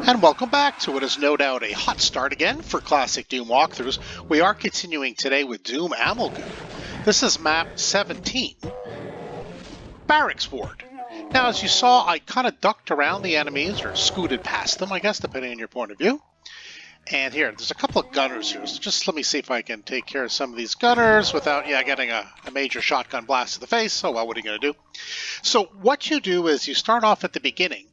And welcome back to what is no doubt a hot start again for classic Doom walkthroughs. We are continuing today with Doom Amalgoom. This is map 17, Barracks Ward. Now, as you saw, I kind of ducked around the enemies, or scooted past them, I guess, depending on your point of view. And here, there's a couple of gunners here, so just let me see if I can take care of some of these gunners without, getting a major shotgun blast to the face. So, well, what are you going to do? So, what you do is you start off at the beginning.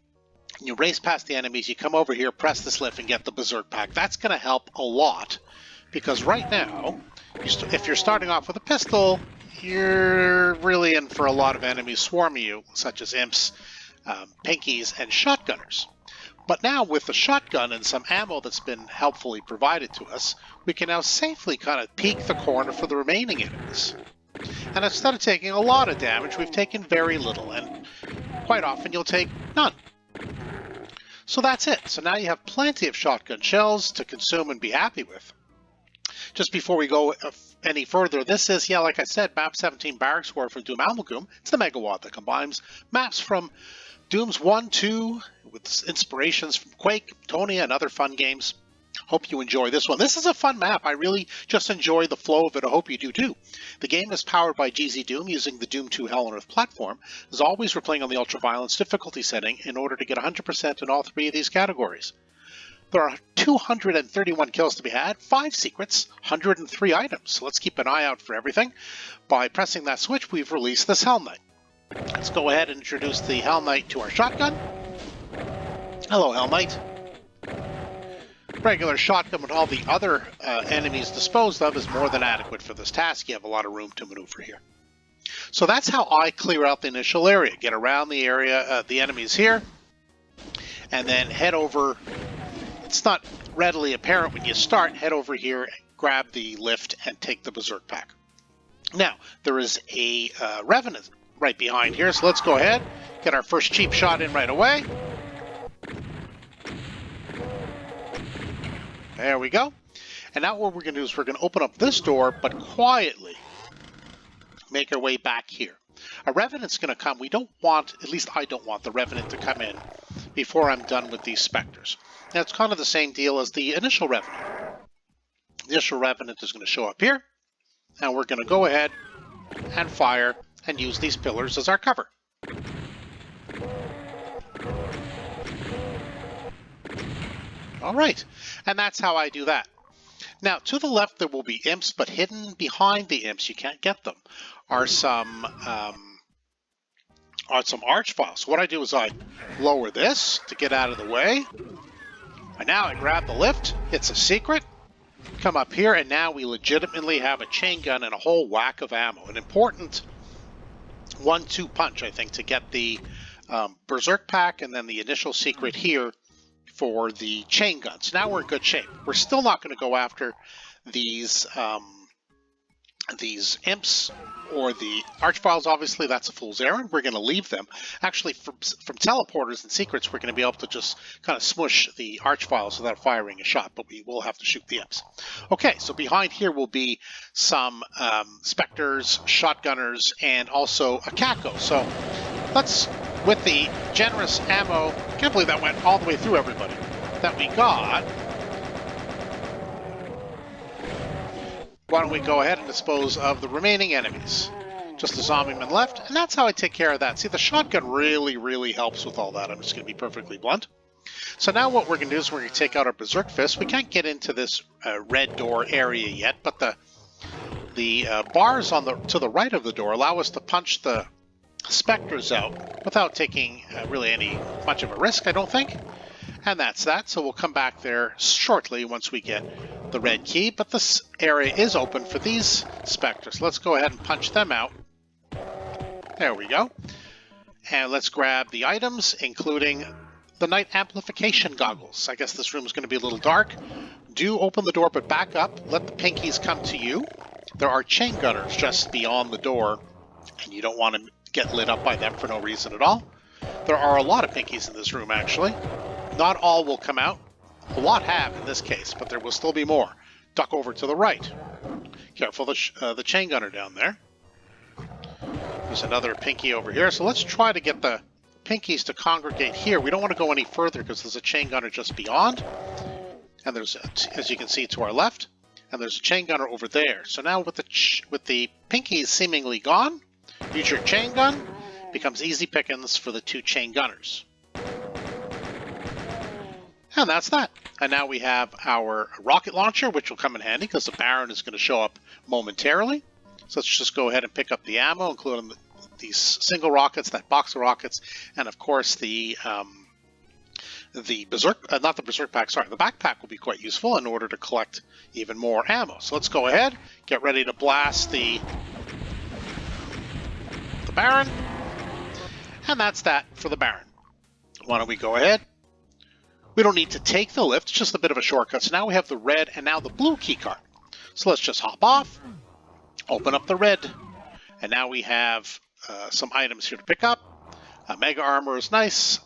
You race past the enemies, you come over here, press this lift, and get the Berserk Pack. That's going to help a lot, because right now, if you're starting off with a pistol, you're really in for a lot of enemies swarming you, such as imps, pinkies, and shotgunners. But now, with the shotgun and some ammo that's been helpfully provided to us, we can now safely kind of peek the corner for the remaining enemies. And instead of taking a lot of damage, we've taken very little, and quite often you'll take none. So that's it. So now you have plenty of shotgun shells to consume and be happy with. Just before we go any further, this is, like I said, Map 17 Barracks Ward from Doom Amalgoom. It's the Megawatt that combines maps from Dooms 1, 2, with inspirations from Quake, Tonia, and other fun games. Hope you enjoy this one. This is a fun map. I really just enjoy the flow of it. I hope you do too. The game is powered by GZDoom using the Doom 2 Hell on Earth platform. As always, we're playing on the ultra-violence difficulty setting in order to get 100% in all three of these categories. There are 231 kills to be had, 5 secrets, 103 items. So let's keep an eye out for everything. By pressing that switch, we've released this Hell Knight. Let's go ahead and introduce the Hell Knight to our shotgun. Hello, Hell Knight. Regular shotgun with all the other enemies disposed of is more than adequate for this task. You have a lot of room to maneuver here. So that's how I clear out the initial area. Get around the area, the enemies here, and then head over. It's not readily apparent when you start. Head over here, grab the lift, and take the Berserk Pack. Now, there is a Revenant right behind here, so let's go ahead, get our first cheap shot in right away. There we go. And now what we're going to do is we're going to open up this door, but quietly make our way back here. A Revenant's going to come. We don't want, at least I don't want the Revenant to come in before I'm done with these Spectres. Now it's kind of the same deal as the initial Revenant. The initial Revenant is going to show up here, and we're going to go ahead and fire and use these pillars as our cover. All right, and that's how I do that. Now, to the left, there will be imps, but hidden behind the imps, you can't get them, are some archviles. So what I do is I lower this to get out of the way. And now I grab the lift. It's a secret. Come up here, and now we legitimately have a chain gun and a whole whack of ammo. An important 1-2 punch, I think, to get the Berserk Pack and then the initial secret here for the chain guns. Now we're in good shape. We're still not going to go after these imps or the archviles. Obviously, that's a fool's errand. We're going to leave them. Actually, from teleporters and secrets, we're going to be able to just kind of smush the archviles without firing a shot, but we will have to shoot the imps. Okay, so behind here will be some specters, shotgunners, and also a Kako. So let's, with the generous ammo, I can't believe that went all the way through everybody, that we got, why don't we go ahead and dispose of the remaining enemies? Just a zombie-man left, and that's how I take care of that. See, the shotgun really, really helps with all that. I'm just going to be perfectly blunt. So now what we're going to do is we're going to take out our Berserk Fist. We can't get into this red door area yet, but the bars on to the right of the door allow us to punch the Spectres out without taking really much of a risk, I don't think. And that's that. So we'll come back there shortly once we get the red key. But this area is open for these Spectres. Let's go ahead and punch them out. There we go. And let's grab the items, including the night amplification goggles. I guess this room is going to be a little dark. Do open the door, but back up. Let the pinkies come to you. There are chain gunners just beyond the door, and you don't want to get lit up by them for no reason at all. There are a lot of pinkies in this room, actually. Not all will come out. A lot have in this case, but there will still be more. Duck over to the right. Careful, the chain gunner down there. There's another pinky over here. So let's try to get the pinkies to congregate here. We don't want to go any further because there's a chain gunner just beyond. And there's, as you can see, to our left. And there's a chain gunner over there. So now with the pinkies seemingly gone, use your chain gun. Becomes easy pickings for the 2 chain gunners. And that's that. And now we have our rocket launcher, which will come in handy because the Baron is going to show up momentarily. So let's just go ahead and pick up the ammo, including these single rockets, that box of rockets, and of course the Berserk, not the Berserk pack, sorry, the backpack will be quite useful in order to collect even more ammo. So let's go ahead, get ready to blast the Baron. And that's that for the Baron. Why don't we go ahead? We don't need to take the lift, it's just a bit of a shortcut. So now we have the red and now the blue keycard. So let's just hop off, open up the red, and now we have some items here to pick up. Mega armor is nice,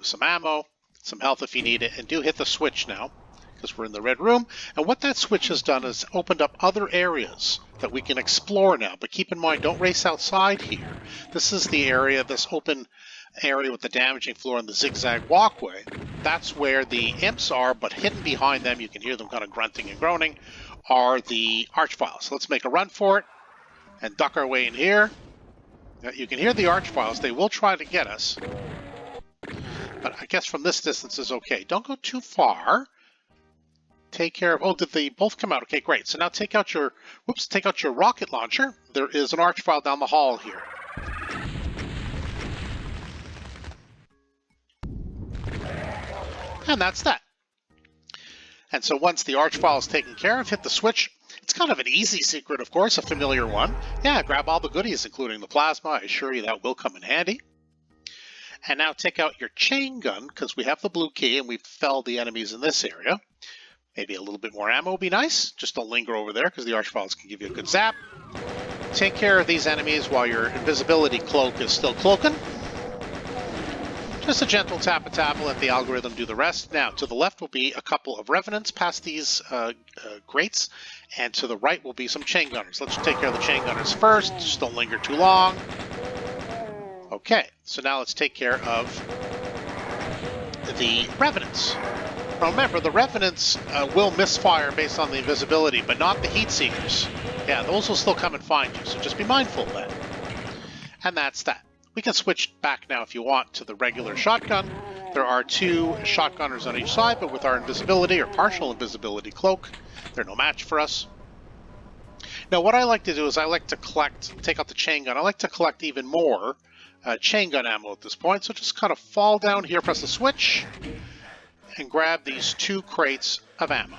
some ammo, some health if you need it, and do hit the switch now, because we're in the red room. And what that switch has done is opened up other areas that we can explore now. But keep in mind, don't race outside here. This is the area, this open area with the damaging floor and the zigzag walkway. That's where the imps are, but hidden behind them, you can hear them kind of grunting and groaning, are the archviles. So let's make a run for it and duck our way in here. You can hear the archviles. They will try to get us, but I guess from this distance is okay. Don't go too far. Take care of, oh, did they both come out? Okay, great. So now take out your rocket launcher. There is an archvile down the hall here. And that's that. And so once the archvile is taken care of, hit the switch. It's kind of an easy secret, of course, a familiar one. Yeah, grab all the goodies, including the plasma. I assure you that will come in handy. And now take out your chain gun, because we have the blue key and we've felled the enemies in this area. Maybe a little bit more ammo would be nice. Just don't linger over there, because the archviles can give you a good zap. Take care of these enemies while your invisibility cloak is still cloaking. Just a gentle tap-a-tap, let the algorithm do the rest. Now, to the left will be a couple of revenants past these grates, and to the right will be some chain gunners. Let's take care of the chain gunners first, just don't linger too long. Okay, so now let's take care of the revenants. Now remember, the revenants will misfire based on the invisibility, but not the heat seekers. Yeah, those will still come and find you, so just be mindful of that. And that's that. We can switch back now if you want to the regular shotgun. There are 2 shotgunners on each side, but with our invisibility or partial invisibility cloak, they're no match for us. Now what I like to do is I like to take out the chain gun. I like to collect even more chain gun ammo at this point. So just kind of fall down here, press the switch, and grab these 2 crates of ammo.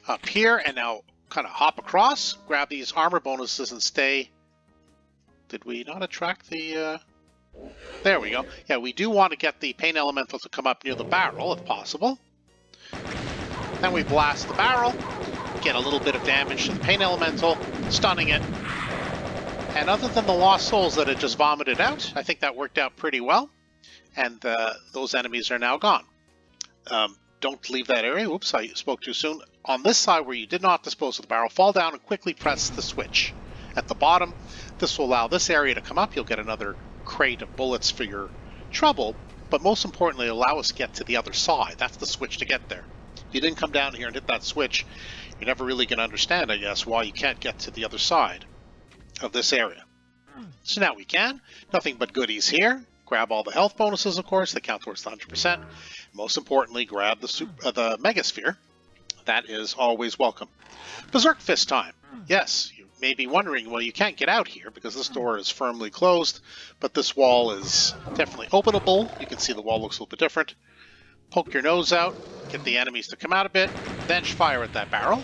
Up here, and now kind of hop across, grab these armor bonuses and stay. Did we not attract the... There we go. Yeah, we do want to get the pain elemental to come up near the barrel, if possible. Then we blast the barrel, get a little bit of damage to the pain elemental, stunning it. And other than the lost souls that it just vomited out, I think that worked out pretty well. And those enemies are now gone. Don't leave that area. Oops, I spoke too soon. On this side where you did not dispose of the barrel, fall down and quickly press the switch. At the bottom, this will allow this area to come up. You'll get another crate of bullets for your trouble, but most importantly, allow us to get to the other side. That's the switch to get there. If you didn't come down here and hit that switch, you're never really going to understand, I guess, why you can't get to the other side of this area. So now we can. Nothing but goodies here. Grab all the health bonuses, of course. They count towards the 100%. Most importantly, grab the Megasphere. That is always welcome. Berserk Fist time. Yes, you may be wondering, well, you can't get out here because this door is firmly closed, but this wall is definitely openable. You can see the wall looks a little bit different. Poke your nose out, get the enemies to come out a bit, then fire at that barrel.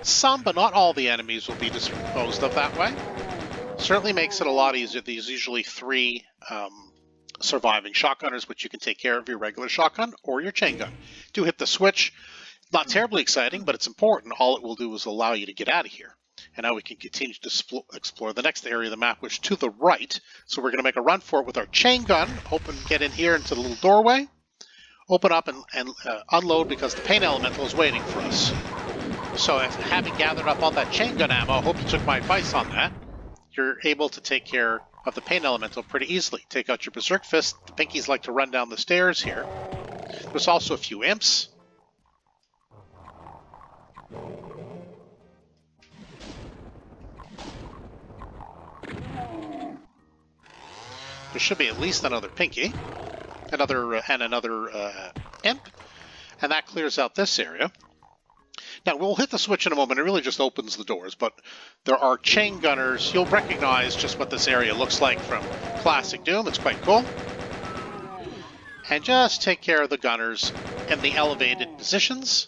Some, but not all the enemies will be disposed of that way. Certainly makes it a lot easier. These usually 3 surviving shotgunners, which you can take care of your regular shotgun or your chain gun. Do hit the switch. Not terribly exciting, but it's important. All it will do is allow you to get out of here. And now we can continue to explore the next area of the map, which is to the right. So we're going to make a run for it with our chain gun. Get in here into the little doorway. Open up and unload because the pain elemental is waiting for us. So if having gathered up all that chain gun ammo, I hope you took my advice on that. You're able to take care of the Pain Elemental pretty easily. Take out your Berserk Fist. The Pinkies like to run down the stairs here. There's also a few Imps. There should be at least another Pinky, another Imp, and that clears out this area. Now, we'll hit the switch in a moment. It really just opens the doors, but there are chain gunners. You'll recognize just what this area looks like from Classic Doom. It's quite cool. And just take care of the gunners in the elevated positions.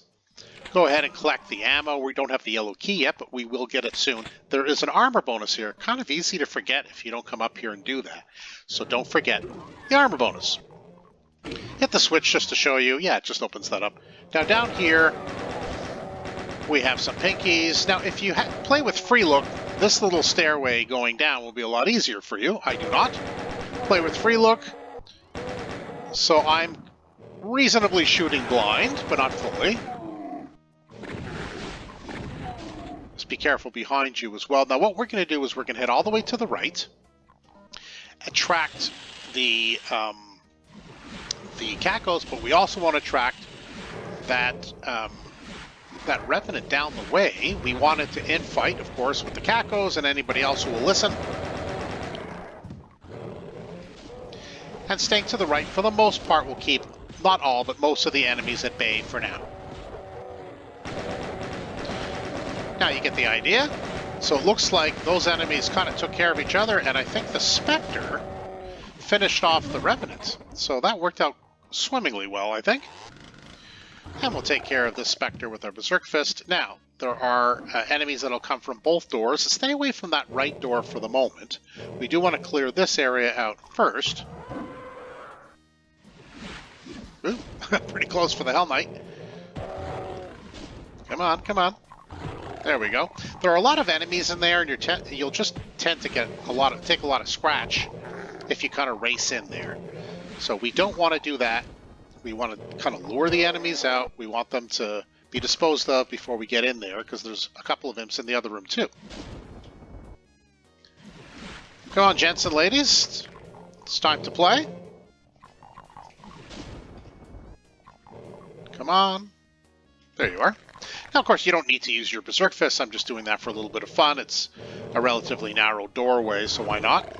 Go ahead and collect the ammo. We don't have the yellow key yet, but we will get it soon. There is an armor bonus here. Kind of easy to forget if you don't come up here and do that. So don't forget the armor bonus. Hit the switch just to show you. Yeah, it just opens that up. Now down here, we have some Pinkies. Now, if you play with free look, this little stairway going down will be a lot easier for you. I do not play with free look, so I'm reasonably shooting blind, but not fully. Just be careful behind you as well. Now, what we're going to do is we're going to head all the way to the right, attract the Cacos, but we also want to attract that Revenant down the way. We want it to infight, of course, with the Cacos and anybody else who will listen. And staying to the right, for the most part, will keep, not all, but most of the enemies at bay for now. Now you get the idea. So it looks like those enemies kind of took care of each other, and I think the Spectre finished off the Revenant. So that worked out swimmingly well, I think. And we'll take care of this Spectre with our Berserk Fist. Now, there are enemies that'll come from both doors. Stay away from that right door for the moment. We do want to clear this area out first. Ooh, pretty close for the Hell Knight. Come on, come on. There we go. There are a lot of enemies in there, and you'll just tend to get take a lot of scratch if you kind of race in there. So we don't want to do that. We want to kind of lure the enemies out. We want them to be disposed of before we get in there, because there's a couple of imps in the other room too. Come on, gents and ladies. It's time to play. Come on. There you are. Now, of course, you don't need to use your Berserk Fist. I'm just doing that for a little bit of fun. It's a relatively narrow doorway, so why not?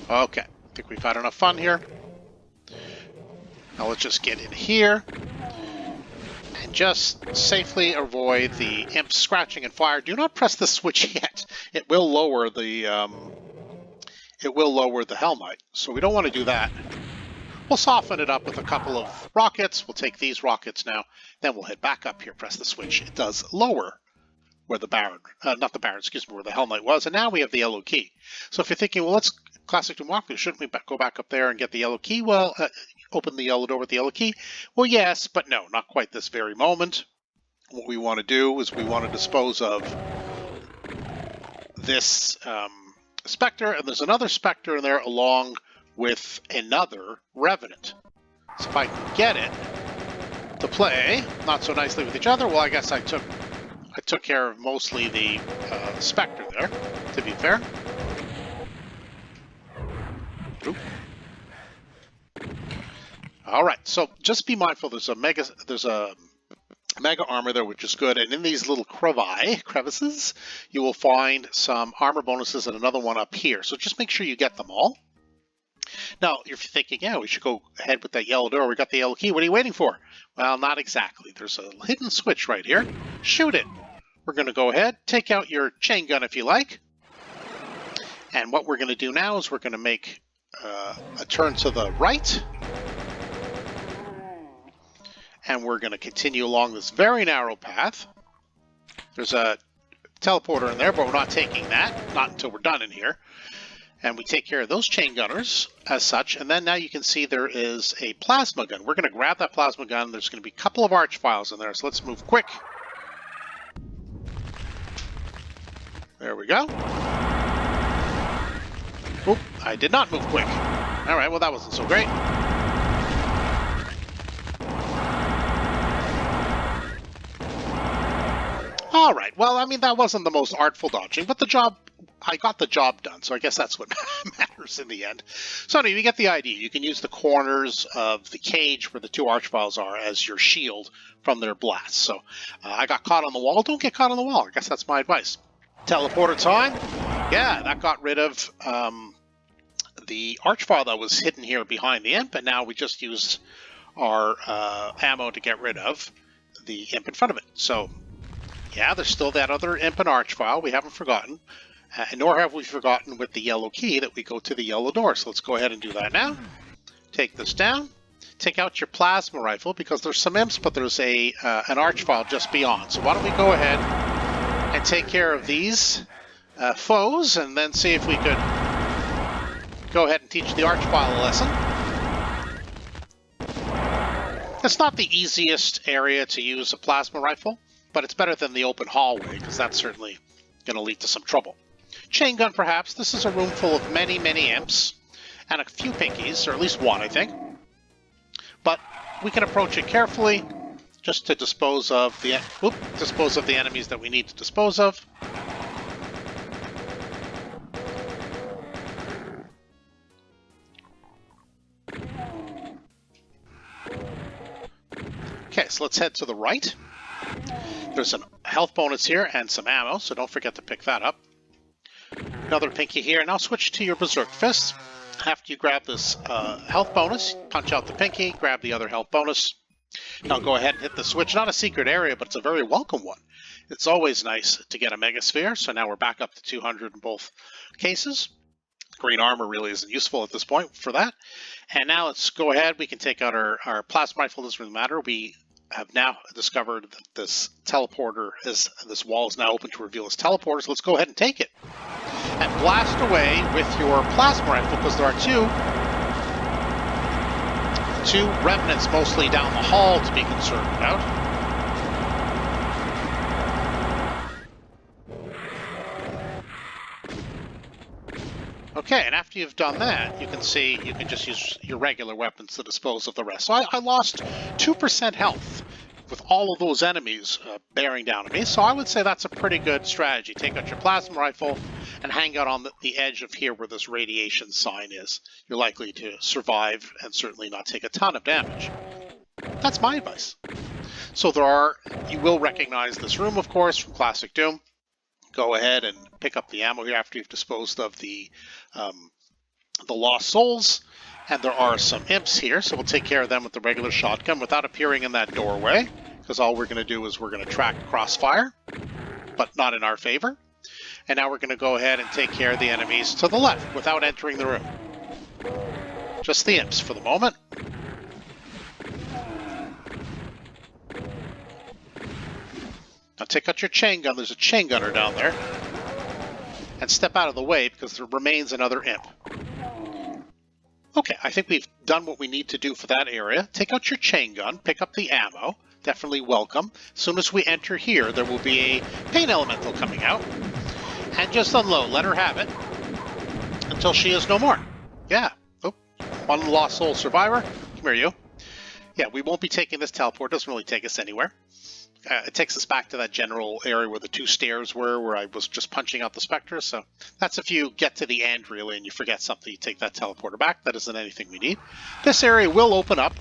Okay. I think we've had enough fun here. Now let's just get in here and just safely avoid the imps scratching and fire. Do not press the switch yet. It will lower the Hell Knight, so we don't want to do that. We'll soften it up with a couple of rockets. We'll take these rockets now. Then we'll head back up here. Press the switch. It does lower where the Baron, not the Baron, excuse me, where the Hell Knight was. And now we have the yellow key. So if you're thinking, well, let's Classic Doom Walkthrough, shouldn't we go back up there and get the yellow key? Well, open the yellow door with the yellow key? Well, yes, but no, not quite this very moment. What we want to do is we want to dispose of this Spectre, and there's another Spectre in there along with another Revenant. So if I can get it to play not so nicely with each other, well, I guess I took care of mostly the Spectre there, to be fair. Oop. All right, so just be mindful. There's a mega armor there, which is good, and in these little crevices, you will find some armor bonuses and another one up here. So just make sure you get them all. Now, if you're thinking, yeah, we should go ahead with that yellow door. We got the yellow key. What are you waiting for? Well, not exactly. There's a hidden switch right here. Shoot it. We're going to go ahead, take out your chain gun if you like. And what we're going to do now is we're going to make a turn to the right. And we're going to continue along this very narrow path. There's a teleporter in there, but we're not taking that. Not until we're done in here. And we take care of those chain gunners as such. And then now you can see there is a plasma gun. We're going to grab that plasma gun. There's going to be a couple of archfiles in there. So let's move quick. There we go. Oop, I did not move quick. All right, well, that wasn't so great. All right. Well, I mean, that wasn't the most artful dodging, but I got the job done, so I guess that's what matters in the end. So anyway, you get the idea. You can use the corners of the cage where the two archviles are as your shield from their blasts. So I got caught on the wall. Don't get caught on the wall. I guess that's my advice. Teleporter time. Yeah, that got rid of the archvile that was hidden here behind the imp, and now we just used our ammo to get rid of the imp in front of it. So yeah, there's still that other imp and archvile. We haven't forgotten. Nor have we forgotten with the yellow key that we go to the yellow door. So let's go ahead and do that now. Take this down. Take out your plasma rifle because there's some imps, but there's an archvile just beyond. So why don't we go ahead and take care of these foes and then see if we could go ahead and teach the archvile a lesson. It's not the easiest area to use a plasma rifle, but it's better than the open hallway because that's certainly going to lead to some trouble. Chain gun, perhaps. This is a room full of many, many imps and a few pinkies, or at least one, I think. But we can approach it carefully just to dispose of the enemies that we need to dispose of. Okay, so let's head to the right. There's some health bonus here and some ammo, so don't forget to pick that up. Another pinky here. Now switch to your Berserk Fist. After you grab this health bonus, punch out the pinky, grab the other health bonus. Now go ahead and hit the switch. Not a secret area, but it's a very welcome one. It's always nice to get a Mega Sphere, so now we're back up to 200 in both cases. Green armor really isn't useful at this point for that. And now let's go ahead. We can take out our plasma rifle. Doesn't really matter. We have now discovered that this teleporter this wall is now open to reveal its teleporter, so let's go ahead and take it. And blast away with your plasma rifle, because there are two remnants mostly down the hall to be concerned about. Okay, and after you've done that, you can see you can just use your regular weapons to dispose of the rest. So I lost 2% health with all of those enemies bearing down on me, so I would say that's a pretty good strategy. Take out your plasma rifle and hang out on the edge of here where this radiation sign is. You're likely to survive and certainly not take a ton of damage. That's my advice. So you will recognize this room, of course, from Classic Doom. Go ahead and pick up the ammo here after you've disposed of the lost souls. And there are some imps here, so we'll take care of them with the regular shotgun without appearing in that doorway, because all we're going to do is we're going to track crossfire, but not in our favor. And now we're going to go ahead and take care of the enemies to the left without entering the room. Just the imps for the moment. Now take out your chain gun. There's a chain gunner down there. And step out of the way because there remains another imp. Okay, I think we've done what we need to do for that area. Take out your chain gun, pick up the ammo. Definitely welcome. As soon as we enter here, there will be a pain elemental coming out. And just unload. Let her have it until she is no more. Yeah. Oh, one lost soul survivor. Come here, you. Yeah, we won't be taking this teleport. It doesn't really take us anywhere. It takes us back to that general area where the two stairs were, where I was just punching out the specters. So that's if you get to the end, really, and you forget something, you take that teleporter back. That isn't anything we need. This area will open up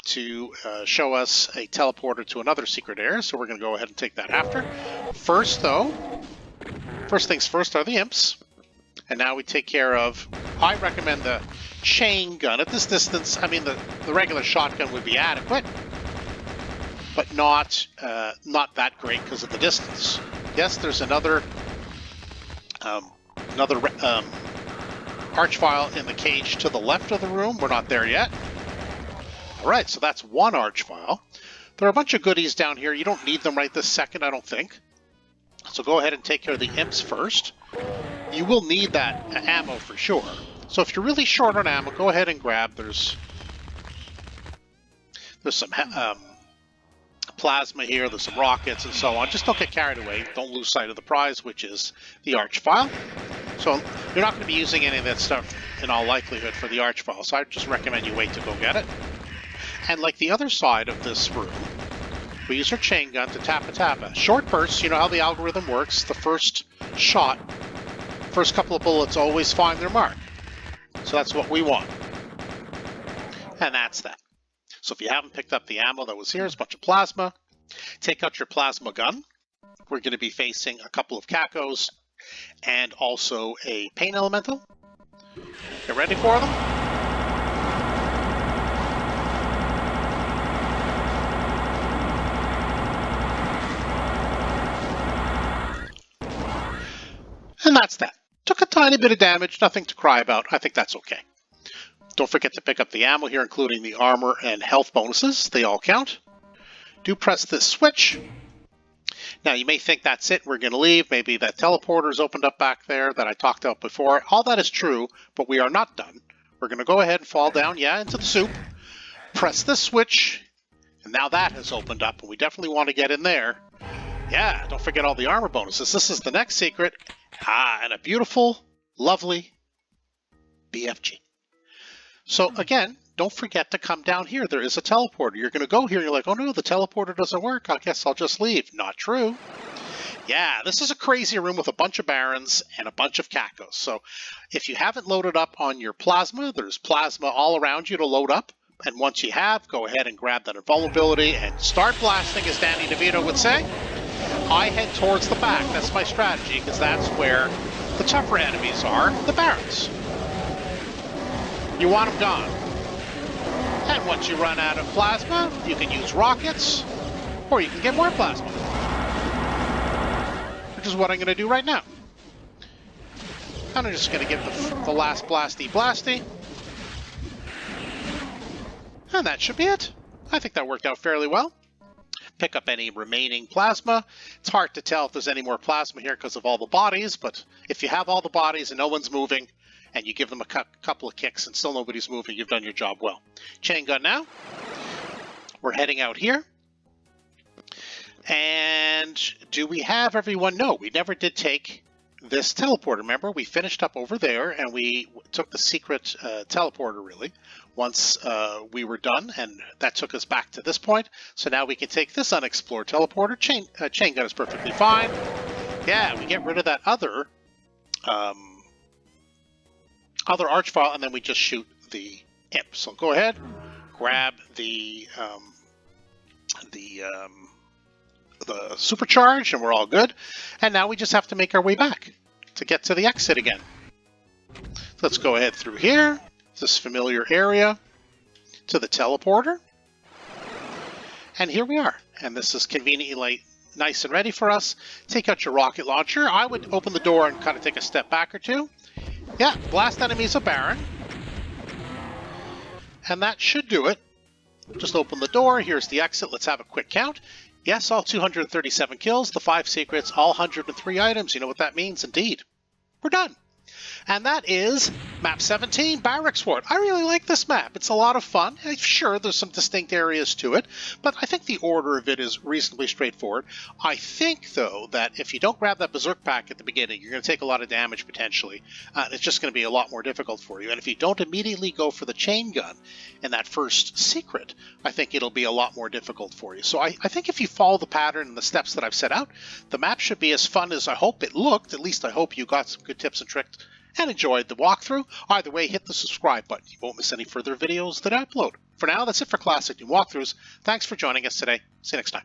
to show us a teleporter to another secret area, so we're going to go ahead and take that after. First, though, first things first are the imps. And now we take care of, I recommend the chain gun. At this distance, I mean, the regular shotgun would be adequate, but not that great because of the distance. Yes, there's another archvile in the cage to the left of the room. We're not there yet. All right, so that's one archvile. There are a bunch of goodies down here. You don't need them right this second, I don't think. So go ahead and take care of the imps first. You will need that ammo for sure. So if you're really short on ammo, go ahead and grab. There's some plasma here, there's some rockets and so on. Just don't get carried away. Don't lose sight of the prize, which is the archvile. So you're not going to be using any of that stuff in all likelihood for the archvile, so I just recommend you wait to go get it. And like the other side of this room, we use our chain gun to tappa. Short bursts, you know how the algorithm works. The first shot, first couple of bullets always find their mark. So that's what we want. And that's that. So if you haven't picked up the ammo that was here, it's a bunch of plasma. Take out your plasma gun. We're going to be facing a couple of cacos and also a pain elemental. Get ready for them. And that's that. Took a tiny bit of damage, nothing to cry about. I think that's okay. Don't forget to pick up the ammo here, including the armor and health bonuses. They all count. Do press this switch. Now, you may think that's it, we're going to leave. Maybe that teleporter's opened up back there that I talked about before. All that is true, but we are not done. We're going to go ahead and fall down, into the soup. Press this switch, and now that has opened up, and we definitely want to get in there. Yeah, don't forget all the armor bonuses. This is the next secret. And a beautiful, lovely BFG. So again, don't forget to come down here. There is a teleporter. You're going to go here and you're like, oh no, the teleporter doesn't work. I guess I'll just leave. Not true. Yeah, this is a crazy room with a bunch of barons and a bunch of cacos. So if you haven't loaded up on your plasma, there's plasma all around you to load up. And once you have, go ahead and grab that invulnerability and start blasting, as Danny DeVito would say. I head towards the back. That's my strategy, because that's where the tougher enemies are, the barons. You want them gone. And once you run out of plasma, you can use rockets, or you can get more plasma. Which is what I'm going to do right now. And I'm just going to give the last blasty. And that should be it. I think that worked out fairly well. Pick up any remaining plasma. It's hard to tell if there's any more plasma here because of all the bodies, but if you have all the bodies and no one's moving, and you give them a couple of kicks and still nobody's moving, you've done your job well. Chain gun now. We're heading out here. And do we have everyone? No, we never did take this teleporter. Remember, we finished up over there and we took the secret teleporter, really, once we were done, and that took us back to this point. So now we can take this unexplored teleporter. Chain gun is perfectly fine. Yeah, we get rid of that other archvile, and then we just shoot the imp. So go ahead, grab the supercharge, and we're all good. And now we just have to make our way back to get to the exit again. So let's go ahead through here, this familiar area, to the teleporter. And here we are. And this is conveniently nice and ready for us. Take out your rocket launcher. I would open the door and kind of take a step back or two. Yeah, blast enemies a baron. And that should do it. Just open the door. Here's the exit. Let's have a quick count. Yes, all 237 kills, the 5 secrets, all 103 items. You know what that means? Indeed. We're done. And that is Map 17, Barracks Ward. I really like this map. It's a lot of fun. Sure, there's some distinct areas to it, but I think the order of it is reasonably straightforward. I think, though, that if you don't grab that Berserk pack at the beginning, you're going to take a lot of damage, potentially. It's just going to be a lot more difficult for you. And if you don't immediately go for the chain gun in that first secret, I think it'll be a lot more difficult for you. So I think if you follow the pattern and the steps that I've set out, the map should be as fun as I hope it looked. At least I hope you got some good tips and tricks and enjoyed the walkthrough. Either way, hit the subscribe button. You won't miss any further videos that I upload. For now, that's it for Classic Doom Walkthroughs. Thanks for joining us today. See you next time.